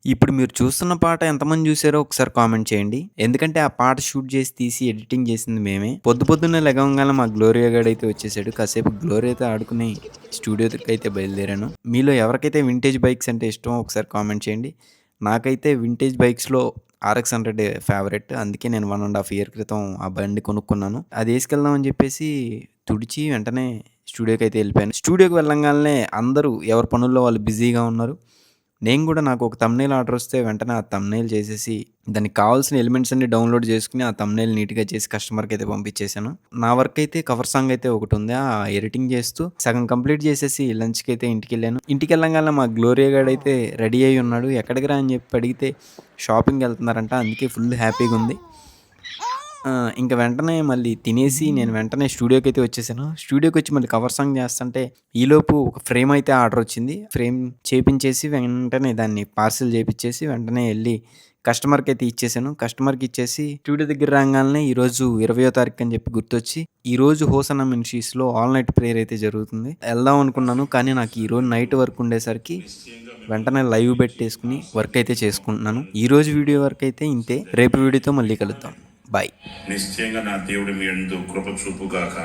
ఇప్పుడు మీరు చూస్తున్న పాట ఎంతమంది జూసారో ఒకసారి కామెంట్ చేయండి. ఎందుకంటే ఆ పాట షూట్ జేసి, తీసి ఎడిటింగ్ జేసింది మేమే. పొద్దున్నే లెగవంగాల్నే మా గ్లోరియా గాడైతే వచ్చేసాడు. కాసేపు గ్లోరియాతో ఆడుకుని స్టూడియో దగ్గరికైతే బయలుదేరాను. మీలో ఎవరికైతే వింటేజ్ బైక్స్ అంటే ఇష్టమో ఒకసారి కామెంట్ చేయండి. నాకైతే వింటేజ్ బైక్స్‌లో ఆర్ఎక్స్ 100 ఫేవరెట్. అందుకే నేను 1 ½ ఇయర్ క్రితం ఆ బండి కొనుక్కున్నాను. అదేసుకెళ్దాం అని జెప్పేసి తుడిచి వెంటనే స్టూడియోకైతే ఎళ్ళిపోయాను. స్టూడియోకి వెళ్ళంగాల్నే అందరూ ఎవరి పనుల్లో వాళ్ళు బిజీగా ఉన్నారు. నేను గూడా నాకొక థంబ్‌నెయిల్ ఆర్డరొస్తే వెంటనే ఆ థంబ్‌నెయిల్ చేసేసి, దానికి కావాల్సిన ఎలిమెంట్స్ అన్నీ డౌన్‌లోడ్ చేసుకొని, ఆ థంబ్‌నెయిల్ నీట్‌గా చేసి కస్టమర్‌కైతే పంపించేసాను. నా వర్కయితే కవర్ సాంగ్ అయితే ఒకటుంది. ఆ ఎడిటింగ్ చేస్తూ సగం కంప్లీట్ చేసేసి లంచ్‌కైతే ఇంటికెళ్ళాను. ఇంటికెళ్ళంగాల్నే మా గ్లోరియా గాడైతే రెడీ అయ్యి ఉన్నాడు. ఎక్కడికిరా అని చెప్పి అడిగితే షాపింగ్‌కెళ్తున్నారంట. అందుకే ఫుల్ హ్యాపీగుంది. ఆ! ఇంక వెంటనే మళ్ళీ తినేసి నేను వెంటనే స్టూడియోకైతే వచ్చేసాను. స్టూడియోకొచ్చి మళ్ళీ కవర్ సాంగ్ చేస్తంటే ఈలోపు ఒక ఫ్రేమ్ అయితే ఆర్డరొచ్చింది. ఫ్రేమ్ చేపించేసి వెంటనే దాన్ని పార్సెల్ చేపిచ్చేసి వెంటనే ఎళ్లి కస్టమర్‌కైతే ఇచ్చేసాను. కస్టమర్‌కిచ్చేసి స్టూడియో దగ్గర రాంగాల్నే ఈరోజు 20వ తారీఖు అని చెప్పి గుర్తొచ్చి, ఈరోజు హోసన్నా మినిస్ట్రీస్‌లో ఆల్ నైట్ ప్రేయర్ అయితే జరుగుతుంది. ఎళ్దాం అనుకున్నాను. కానీ నాకు ఈరోజు నైట్ వర్క్ ఉండేసరికి వెంటనే లైవ్ పెట్టేసుకొని వర్క్ అయితే చేసుకుంటున్నాను. ఈరోజు వీడియో వరకైతే ఇంతే. రేపు వీడియోతో మళ్ళీ కలుద్దాం. బాయ్. నిశ్చయంగా నా దేవుడు మీ యందు కృప చూపుగాక.